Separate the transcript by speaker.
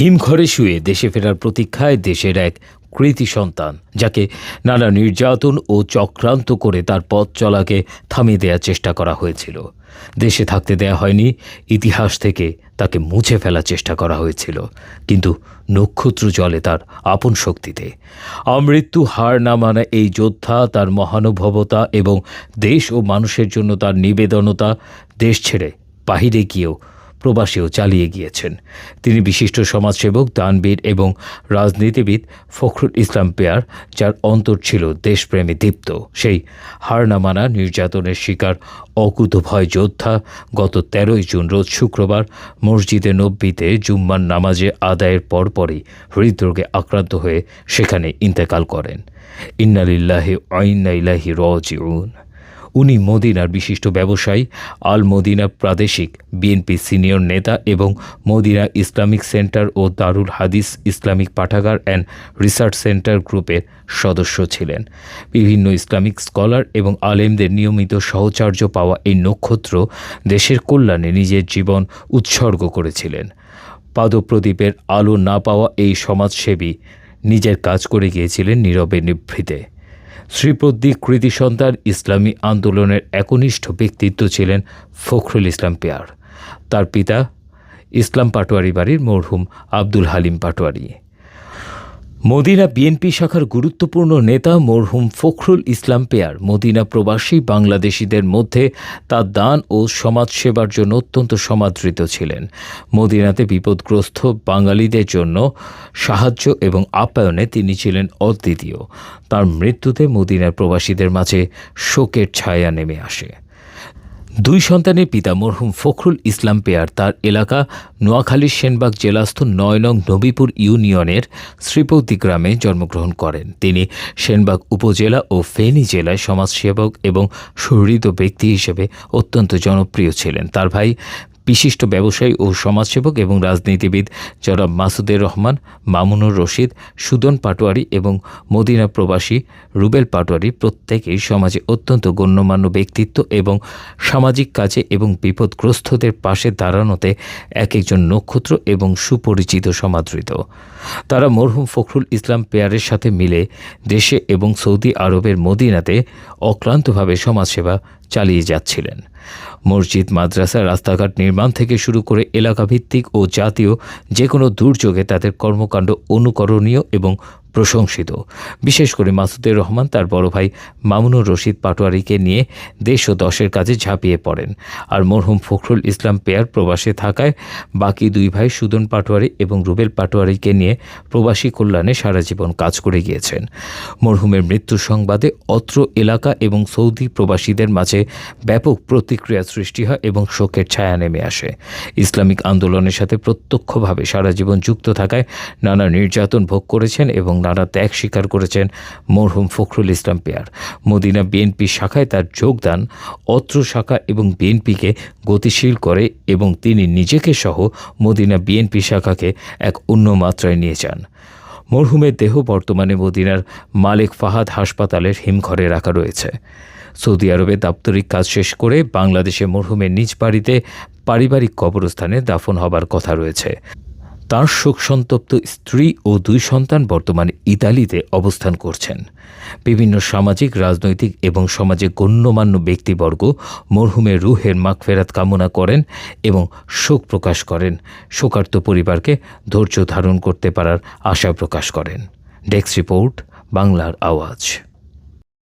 Speaker 1: হিমঘরে শুয়ে দেশে ফেরার প্রতীক্ষায় দেশের এক কৃতী সন্তান, যাকে নানা নির্যাতন ও চক্রান্ত করে তার পথ চলাকে থামিয়ে দেওয়ার চেষ্টা করা হয়েছিল। দেশে থাকতে দেয়া হয়নি, ইতিহাস থেকে তাকে মুছে ফেলার চেষ্টা করা হয়েছিল, কিন্তু নক্ষত্র জ্বলে তার আপন শক্তিতে। আমৃত্যু হার না মানা এই যোদ্ধা তার মহানুভবতা এবং দেশ ও মানুষের জন্য তার নিবেদনতা দেশ ছেড়ে বাহিরে গিয়েও প্রবাসেও চালিয়ে গিয়েছেন। তিনি বিশিষ্ট সমাজসেবক, দানবীর এবং রাজনীতিবিদ ফখরুল ইসলাম পেয়ার, যার অন্তর ছিল দেশপ্রেমে দীপ্ত। সেই হার না মানা নির্যাতনের শিকার অকুতভয় যোদ্ধা গত 13ই জুন রোজ শুক্রবার মসজিদে নববীতে জুম্মার নামাজে আদায়ের পরপরই হৃদরোগে আক্রান্ত হয়ে সেখানে ইন্তেকাল করেন। ইন্না লিল্লাহি ওয়া ইন্না ইলাইহি রাজিউন। উনি মদিনার বিশিষ্ট ব্যবসায়ী, আল মদিনা প্রাদেশিক বিএনপি সিনিয়র নেতা এবং মদিনা ইসলামিক সেন্টার ও দারুল হাদিস ইসলামিক পাঠাগার অ্যান্ড রিসার্চ সেন্টার গ্রুপের সদস্য ছিলেন। বিভিন্ন ইসলামিক স্কলার এবং আলেমদের নিয়মিত সহচর্য পাওয়া এই নক্ষত্র দেশের কল্যাণে নিজের জীবন উৎসর্গ করেছিলেন। পাদপ্রদীপের আলো না পাওয়া এই সমাজসেবী নিজের কাজ করে গিয়েছিলেন নীরবে নিভৃতে। শ্রীপদ্মী কৃতী সন্তান ইসলামী আন্দোলনের একনিষ্ঠ ব্যক্তিত্ব ছিলেন ফখরুল ইসলাম পেয়ার। তার পিতা ইসলাম পাটোয়ারি বাড়ির মরহুম আব্দুল হালিম পাটোয়ারি। মদিনা বিএনপি শাখার গুরুত্বপূর্ণ নেতা মরহুম ফখরুল ইসলাম পেয়ার মদিনা প্রবাসী বাংলাদেশিদের মধ্যে তার দান ও সমাজসেবার জন্য অত্যন্ত সমাদৃত ছিলেন। মদিনাতে বিপদগ্রস্ত বাঙালিদের জন্য সাহায্য এবং আপ্যায়নে তিনি ছিলেন অদ্বিতীয়। তার মৃত্যুতে মদিনার প্রবাসীদের মাঝে শোকের ছায়া নেমে আসে। দুই সন্তানের পিতা মরহুম ফখরুল ইসলাম পেয়ার তার এলাকা নোয়াখালীর সেনবাগ জেলাস্থ ৯ নং নবীপুর ইউনিয়নের শ্রীপদ্মী গ্রামে জন্মগ্রহণ করেন। তিনি সেনবাগ উপজেলা ও ফেনী জেলায় সমাজসেবক এবং সুহৃদ ব্যক্তি হিসেবে অত্যন্ত জনপ্রিয় ছিলেন। তার ভাই বিশিষ্ট ব্যবসায়ী ও সমাজসেবক এবং রাজনীতিবিদ জনাব মাসুদের রহমান, মামুনুর রশিদ, সুদন পাটোয়ারি এবং মদিনা প্রবাসী রুবেল পাটোয়ারি প্রত্যেকেই সমাজে অত্যন্ত গণ্যমান্য ব্যক্তিত্ব এবং সামাজিক কাজে এবং বিপদগ্রস্তদের পাশে দাঁড়ানোতে এক একজন নক্ষত্র এবং সুপরিচিত সমাদৃত। তারা মরহুম ফখরুল ইসলাম পেয়ারের সাথে মিলে দেশে এবং সৌদি আরবের মদিনাতে অক্লান্তভাবে সমাজসেবা চালিয়ে যাচ্ছিলেন। মসজিদ, মাদ্রাসা, রাস্তাঘাট নির্মাণ থেকে শুরু করে এলাকাভিত্তিক ও জাতীয় যে কোনো দুর্যোগে তাদের কর্মকাণ্ড অনুকরণীয় এবং প্রশংসিত। বিশেষ করে মাসুদের রহমান তার বড় ভাই মামুনুর রশিদ পাটোয়ারিকে নিয়ে দেশ ও দশের কাজে ঝাঁপিয়ে পড়েন। আর মরহুম ফখরুল ইসলাম পেয়ার প্রবাসে থাকায় বাকি দুই ভাই সুদন পাটোয়ারি এবং রুবেল পাটোয়ারিকে নিয়ে প্রবাসী কল্যাণে সারা জীবন কাজ করে গিয়েছেন। মরহুমের মৃত্যুর সংবাদে অত্র এলাকা এবং সৌদি প্রবাসীদের মাঝে ব্যাপক প্রতিক্রিয়া সৃষ্টি হয় এবং শোকের ছায়া নেমে আসে। ইসলামিক আন্দোলনের সাথে প্রত্যক্ষভাবে সারা জীবন যুক্ত থাকায় নানা নির্যাতন ভোগ করেছেন এবং নানা ত্যাগ স্বীকার করেছেন মরহুম Fakhrul Islam pair. Medina BNP শাখায় তার যোগদান অত্র শাখা এবং বিএনপিকে গতিশীল করে এবং তিনি নিজেকে সহ মদিনা বিএনপি শাখাকে এক অন্য মাত্রায় নিয়ে যান। মরহুমের দেহ বর্তমানে মদিনার মালেক ফাহাদ হাসপাতালের হিমঘরে রাখা রয়েছে। সৌদি আরবে দাপ্তরিক কাজ শেষ করে বাংলাদেশে মরহুমের নিজ বাড়িতে পারিবারিক কবরস্থানে দাফন হবার কথা রয়েছে। তাঁর শোকসন্তপ্ত স্ত্রী ও দুই সন্তান বর্তমানে ইতালিতে অবস্থান করছেন। বিভিন্ন সামাজিক, রাজনৈতিক এবং সমাজে গণ্যমান্য ব্যক্তিবর্গ মরহুমের রুহের মাগফিরাত কামনা করেন এবং শোক প্রকাশ করেন। শোকার্ত পরিবারকে ধৈর্য ধারণ করতে পারার আশা প্রকাশ করেন। ডেস্ক রিপোর্ট, বাংলার আওয়াজ।